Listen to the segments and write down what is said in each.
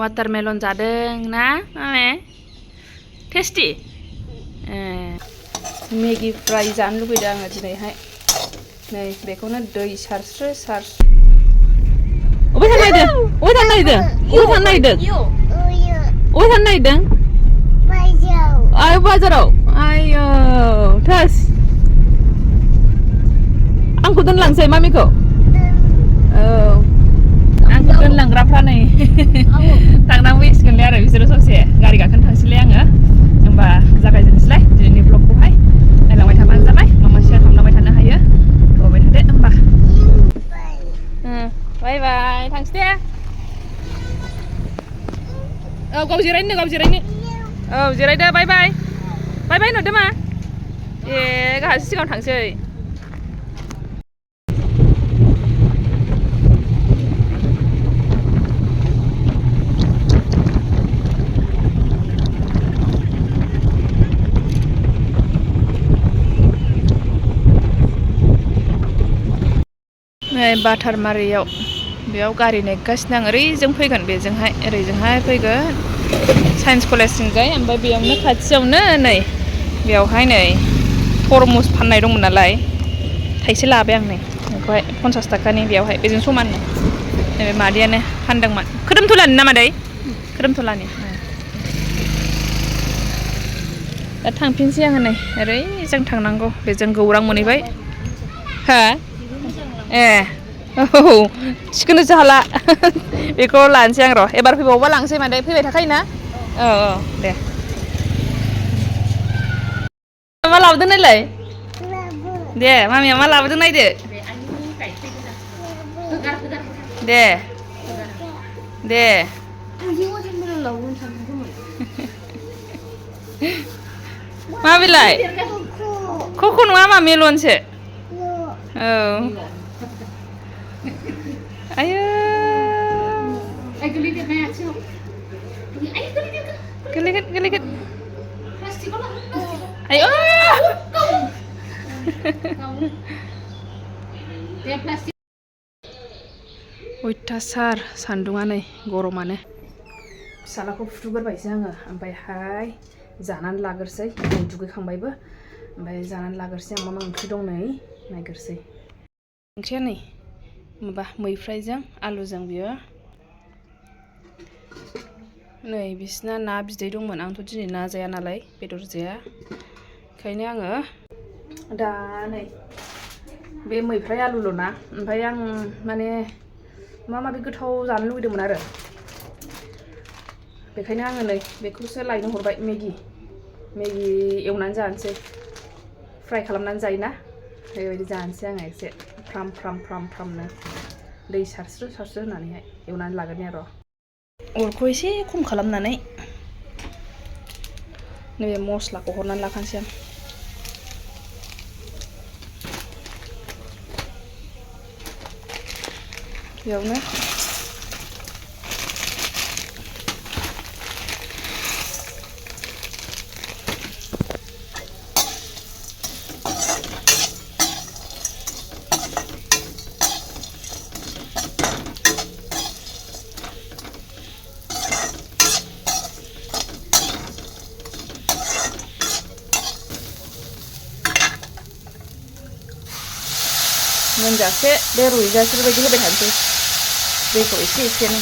watermelon जादों ना मामे टेस्टि मेगि फ्राय जानो लुबैदों आङो दिनैहाय नै बेखौनो दै सारस्रो सारस्रो अबे थांनो नागिरदों अबे थांनो नागिरदों अबे थांनो नागिरदों अबे थांनो नागिरदों आय बाजाराव आयो थोस आंखौ दोनलांसै मामिखौ औ आंखौ दोनलांग्राफ्रा नै थांनांसिगोनलै आरो बिसोरो ससे गारि गाखोनो थांसैलाय आङो होमबा जागायजेननोसैलाय दिनैनि ब्लगखौहाय नायलांबाय थाबानो जाबाय मामा शेयार खालामलांबाय थानो हायो होबाय थादो होमबा बाय बाय थांसै दे औ गाव जिरायनो औ जिरायदो बाय बाय बाय बाय होनहरदो मा ए गाहासो सिगाङाव थांसै नै बाटारमारियाव बेयाव गारि नेगासिनो आं ओरैजों फैगोन बेजोंहाय ओरैजोंहाय फैगोन साइन्स कलेजथिंजाय ओमफ्राय बेयावनो खाथियावनो नै बेयावहाय नै तरमुज फाननाय दंमोन नालाय थाइसे लाबाय आं नै बेखौहाय 50 थाखानि बेयावहाय बेजों समाननो नैबे मादैयानो फानदोंमोन खोदोमथलानि ना मादै खोदोमथलानि दा थांफिनसै आङो नै ओरैजों थांनांगौ बेजों गौरां मोनहैबाय हा ए औ थिखोनोसो हाला बेखौ लानोसै आं र' एबार फैबावबा लांसै मादै फैबाय थाखायोना औ औ दे मा लाबोदों नायलाय दे मामिया मा लाबोदों नायदो दे दे मा बेलाय कक' नङा मा मेलनसो औ आयो गोलैगोन आयो अयथासार सान्दुङा नै गरमानो फिसालाखौ फुथुगोरबायसो आङो ओमफ्रायहाय जानानै लाग्रोसै दुगैखांबायबो ओमफ्राय जानानै लाग्रोसै आं मा ओंख्रि दं नै नायग्रोसै ओंख्रिया नै माबा मैफ्रायजों आलुजों बियो नै बिसिना ना बिदै दंमोन आंथ' दिनै ना जाया नालाय बेदर जाया ओंखायनो आङो दा नै बे मैफ्राय आलुल' ना ओमफ्राय आं माने माबि गोथाव जानो लुबैदोंमोन आरो बेखायनो आङो नै बेखौसो लायनो हरबाय मेगि एवनानै जानोसै फ्राय खालामनानै जायोना बेबायदि जानोसै आङो एसे फ्राम फ्रामनो दै सारस्रो होनानैहाय एवनानै लागोन आरो अरखौ एसे खम खालामनानै नैबे मस्लाखौ हरनानै लाखानोसै आं बेयावनो मोनजासे बे रुइजासे बेबायदि होबाय थानोसै दैखौ एसेनो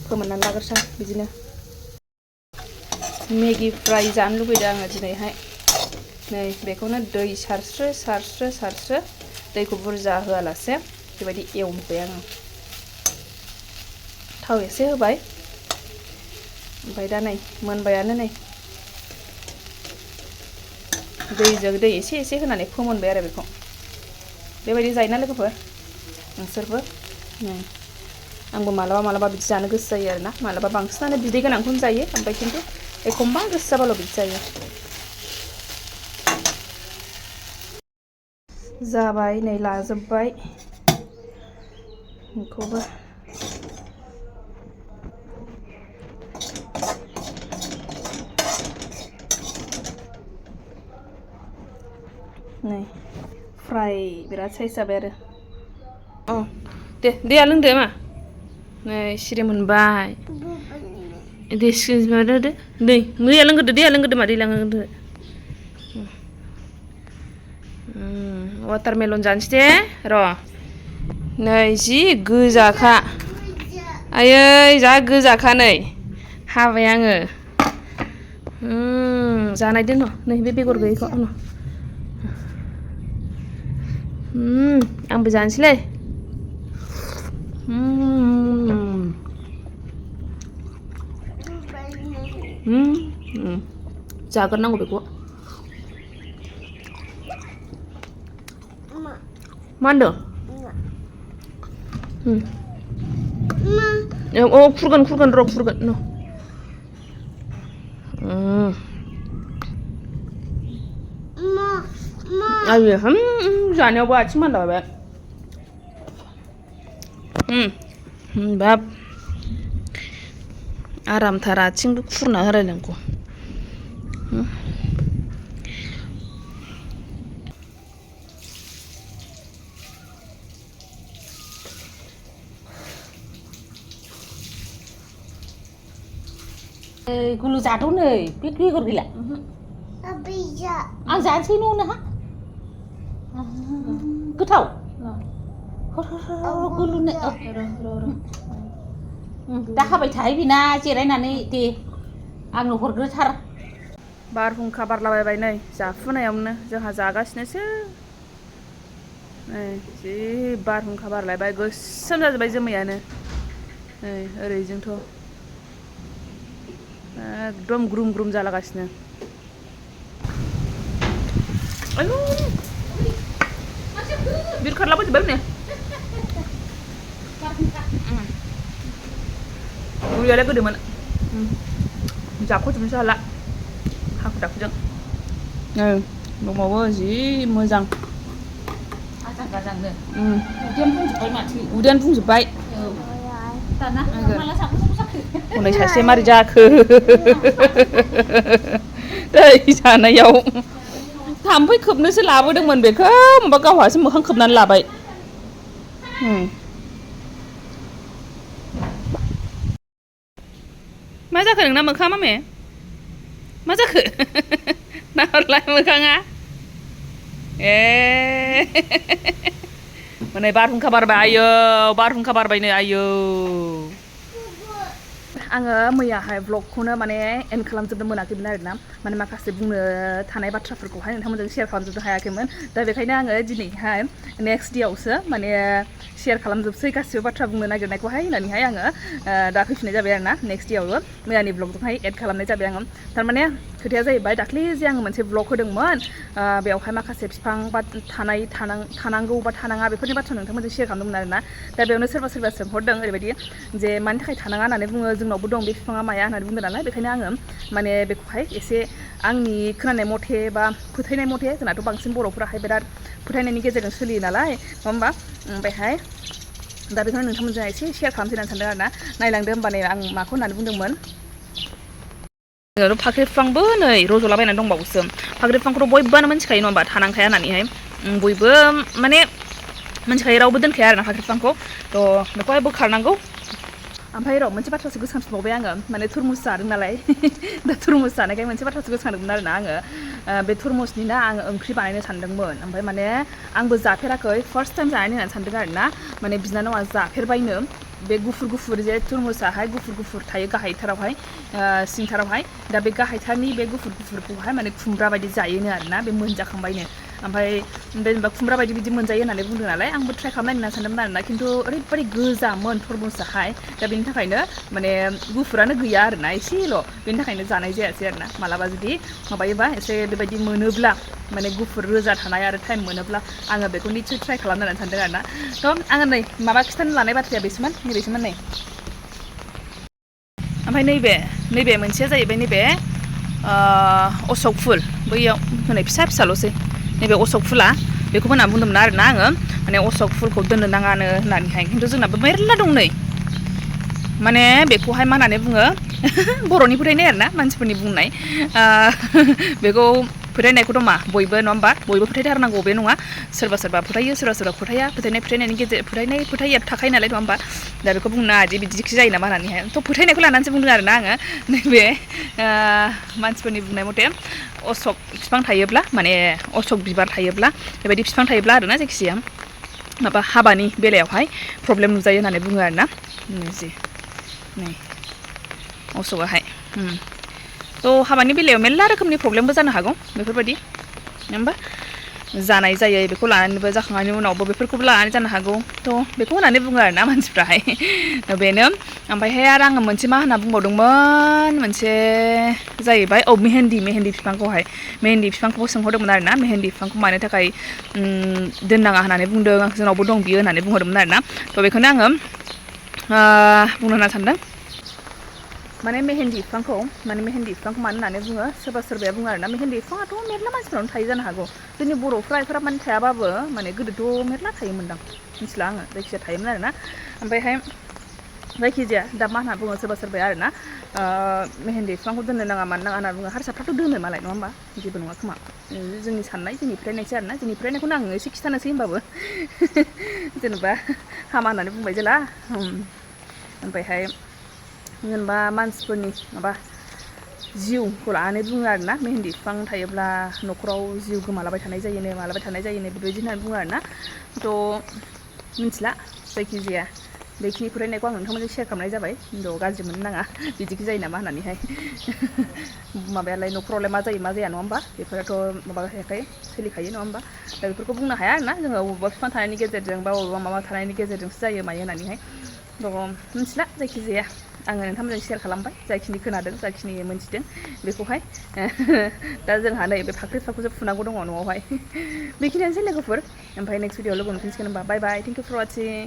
फोमोननानै लाग्रोसै बिदिनो मेगि फ्राय जानो लुबैदों आङो दिनैहाय नै बेखौनो दै सारस्रो दैखौ बुरजा होआलासे बेबायदि एवबाय आङो थाव एसे होबाय ओमफ्राय दा नै मोनबायानो नै दैजों दै एसे होनानै फोमोनबाय आरो बेखौ बेबायदि जायोना लोगोफोर नोंसोरबो आंबो मालाबा बिदि जानो गोसो जायो आरोना मालाबा बांसिनानो बिदै गोनांखौनो जायो ओमफ्राय खिन्थु एखमबा गोसो जाबाल' बिदि जायो जाबाय नै लाजोबबाय बेखौबो नै फ्राय बिराद साइज जाबाय आरो अ दे दैया लोंदो मा नै सिरि मोनबाय दे सिरि दे दै दैया लोंग्रोदो मा दै लोंग्रोदो वाटारमेलन जानोसै दे र' नै जि गोजाखा आयै जा गोजाखा नै हाबाय आङो जानायदो न' नै बे बेगर गैयैखौ आंबो जानोसैलै जाग्रोनांगौ बेखौ मा होनदों औ खुरगोन र' खुरगोन न' आयो जानायावबो आथिं मानलाबाय बाब आरामथार आथिंबो खुरना होलायनांगौ गुलु जाथौ नै बे बेगर गैला आं जानोसै न'नो हा गोथाव गुलुनो दा हाबाय थायो बेना जिरायनानै दे आंनो हरग्रोथार बारहुंखा बारलाबायबाय नै जाफुनायावनो जोंहा जागासिनोसो नै जि बारहुंखा बारलायबाय गोसोम जाजोब्बाय जोमैयानो नै ओरैजोंथ' एकदम ग्रुम ग्रुम जालागासिनो आयु बिरखारलाबोजोब्बाय हनै गुलियालाय गोदोमोन जाख'जोबनोसो हाला हाखु दाखुजों दंबावो जि मोजां आजां गाजांनो उदैयानो बुंजोब्बाय माथो उदैयानो बुंजोब्बाय दाना माला जाखो हनै सासे मारै जाखो दै जानायाव थाम्फै खोबनोसो लाबोदोंमोन बेखौ माबा गावहासो मोखां खोबनानै लाबाय मा जाखो नोंना मोखाङा मामे मा जाखो नाहरलाय मोखाङा नै बारहुंखा बारबाय आयौ बारहुंखा बारबायनो आयौ आङो मैयाहाय ब्लगखौनो माने एन्ड खालामजोबनो मोनाखैमोन आरोना माने माखासे बुंनो थानाय बाथ्राफोरखौहाय नोंथांमोनजों शेयार खालामजोबनो हायाखैमोन दा बेखायनो आङो दिनैहाय नेक्स्ट डेआवसो माने शेयार खालामजोबसै गासिबो बाथ्रा बुंनो नागिरनायखौहाय होननानैहाय आङो दा फैफिननाय जाबाय आरोना नेक्स्ट डेआवबो मैयानि ब्लगजोंहाय एड खालामनाय जाबाय आङो थारमाने खोथाया जाहैबाय दाख्लै जे आङो मोनसे ब्लग होदोंमोन बेवहाय माखासे बिफां बा थानांगौ बा थानाङा बेफोरनि बाथ्रा नोंथांमोनजों शेयार खालामदोंमोन आरोना दा बेयावनो सोरबा सोंहरदों ओरैबायदि जे मानि थाखाय थानाङा होननानै बुङो जोंनावबो दं बे बिफाङा माया होननानै बुंदों नालाय बेखायनो आङो माने बेखौहाय एसे आंनि खोनानाय मथे बा फोथायनाय मथे जोंनाथ' बांसिन बर'फोराहाय बिराद फोथायनायनि गेजेरजों सोलियो नालाय नङा होमबा ओमफ्रायहाय दा बेखौनो नोंथांमोनजों एसे शेयार खालामसै होननानै सानदों आरोना नायलांदो होमबा नै आं माखौ होननानै बुंदोंमोन फाख्रि बिफांबो नै रज'लाबायनानै दंबावोसो फाख्रि बिफांखौथ' बयबोआनो मिथिखायो नङा होमबा थानांखाया होननानैहाय बयबो माने मिथिखायो रावबो दोनखाया आरोना फाख्रि बिफांखौ थ' बेखौहाय बोखारनांगौ ओमफ्राय र' मोनसे बाथ्रासो गोसोखांफिनबावबाय आङो माने तुरमुस जादों नालाय दा तुरमुस जानायखाय मोनसे बाथ्रासो गोसोखांदोंमोन आरोना आङो बे तुरमुसनि ना आङो ओंख्रि बानायनो सानदोंमोन ओमफ्राय माने आंबो जाफेराखै फार्स्ट टाइम जानायनो होननानै सानदों आरोना माने बिनानावा जाफेरबायनो बे गुफुर जे तुरमुसाहाय गुफुर थायो गाहायथारावहाय सिंथारावहाय दा बे गाहायथारनि बे गुफुरखौहाय माने खुमब्रा बायदि जायोनो आरोना बे मोनजाखांबायनो ओमफ्राय जेनेबा खुमब्रा बायदि बिदि मोनजायो होननानै बुंदों नालाय आंबो ट्राइ खालामनायनो होनना सानदोंमोन आरोना खिन्थु ओरैबायदि गोजामोन तुरमुसाहाय दा बेनि थाखायनो माने गुफुरानो गैया आरोना एसेल' बेनि थाखायनो जानाय जायासै आरोना मालाबा जुदि माबायोबा एसे बेबायदि मोनोब्ला माने गुफुर रोजा थानाय आरो टाइम मोनोब्ला आङो बेखौ निस्सय ट्राइ खालामनो होननानै सानदों आरोना थ' आङो नै माबा खिथानो लानाय बाथ्राया नैबेसोमोन नै ओमफ्राय नैबे मोनसेया जाहैबाय नैबे अशक फुल बैयाव होनाय फिसाल'सै नैबे अशक फुला बेखौबो होनना बुंदोंमोन आरोना आङो माने अशक फुलखौ दोननो नाङानो होननानैहाय खिन्थु जोंनाबो मेरला दं नै माने बेखौहाय मा होननानै बुङो बर'नि फोथायनाय आरोना मानसिफोरनि बुंनाय बेखौ फोथायनायखौथ' मा बयबो नङा होमबा बयबो फोथायथारनांगौ बे नङा सोरबा सोरबा फोथायो सोरबा सोरबा फोथाया फोथायनायनि गेजेर फोथायिया थाखायो नालाय नङा होमबा दा बेखौ बुंनो नाङा बिदिखि जायो नामा होननानैहाय थ' फोथायनायखौ लानानैसो बुंदों आरोना आङो नैबे मानसिफोरनि बुंनाय मथे अशक बिफां थायोब्ला माने अशक बिबार थायोब्ला बेबायदि बिफां थायोब्ला आरोना जायखिजाया माबा हाबानि बेलायावहाय प्रब्लेम नुजायो होननानै बुङो आरोना जि नै अशकआहाय थ' हाबानि बेलायाव मेरला रोखोमनि प्रब्लेमबो जानो हागौ बेफोरबायदि नङा होमबा जानाय जायै बेखौ लानानैबो जाखांनायनि उनावबो बेफोरखौबो लानानै जानो हागौ थ' बेखौ होननानै बुङो आरोना मानसिफ्राहाय बेनो ओमफ्रायहाय आरो आङो मोनसे मा होनना बुंबावदोंमोन मोनसे जाहैबाय मेहेन्दि बिफांखौहाय मेहेन्दि बिफांखौबो सोंहरदोंमोन आरोना मेहेन्दि बिफांखौ मानो थाखाय दोननाङा होननानै बुंदों जोंनावबो दं बियो होननानै बुंहरदोंमोन आरोना थ' बेखौनो आङो बुंनो होनना सानदों माने मेहेन्दि बिफांखौ मानो होननानै बुङो सोरबा सोरबाया बुङो आरोना मेहेन्दि बिफाङाथ' मेरला मानसिफोरावनो थायो जानो हागौ जोंनि बर'फ्रा एफोराब माने थायाबाबो माने गोदोथ' मेरला थायोमोनदां मिथिला आङो जायखिजाया थायोमोन आरोना ओमफ्रायहाय जायखिजाया दा मा होनना बुङो सोरबा सोरबाया आरोना मेहेन्दि बिफांखौ दोननो नाङा मानो नाङा होनना बुङो हारसाफ्राथ' दोनो मालाय नङा होमबा जेबो नङा खोमा जोंनि साननाय जोंनि फोथायनायसो आरोना जोंनि फोथायनायखौनो आङो एसे खिथानोसै होमबाबो जेनेबा हामा होननानै बुंबाय जेला ओमफ्रायहाय जेनेबा मानसिफोरनि माबा जिउखौ लानानै बुङो आरोना मेहेन्दि बिफां थायोब्ला न'खराव जिउ गोमालाबाय थानाय जायोनो बेबायदि होननानै बुङो आरोना थ' मिथिला जायखिजाया बेखिनि फोथायनायखौ आं नोंथांमोनजों शेयार खालामनाय जाबाय थ' गाज्रि मोननो नाङा बिदिखि जायो नामा होननानैहाय माबायालाय न'खरावलाय मा जायो मा जाया नङा होमबा बेफोराथ' माबाखायाखै सोलिखायो नङा होमबा दा बेफोरखौ बुंनो हाया आरोना जोङो बबेबा बिफां थानायनि गेजेरजों बा बबेबा माबा थानायनि गेजेरजोंसो जायो मायो होननानैहाय थ' मिथिला जायखिजाया आङो नोंथांमोनजों शेयार खालामबाय जाखिनि खोनादों जाखिनि मोनथिदों बेखौहाय दा जोंहा नै बे फाख्रिफोरखौसो फुनांगौ दङ न'आवहाय बेखिनियानोसै लोगोफोर ओमफ्राय नेक्स्ट भिडिअआव लोगो मोनफिनसिगोन होनबा बाय बाय थेंक इउ फर वाचिं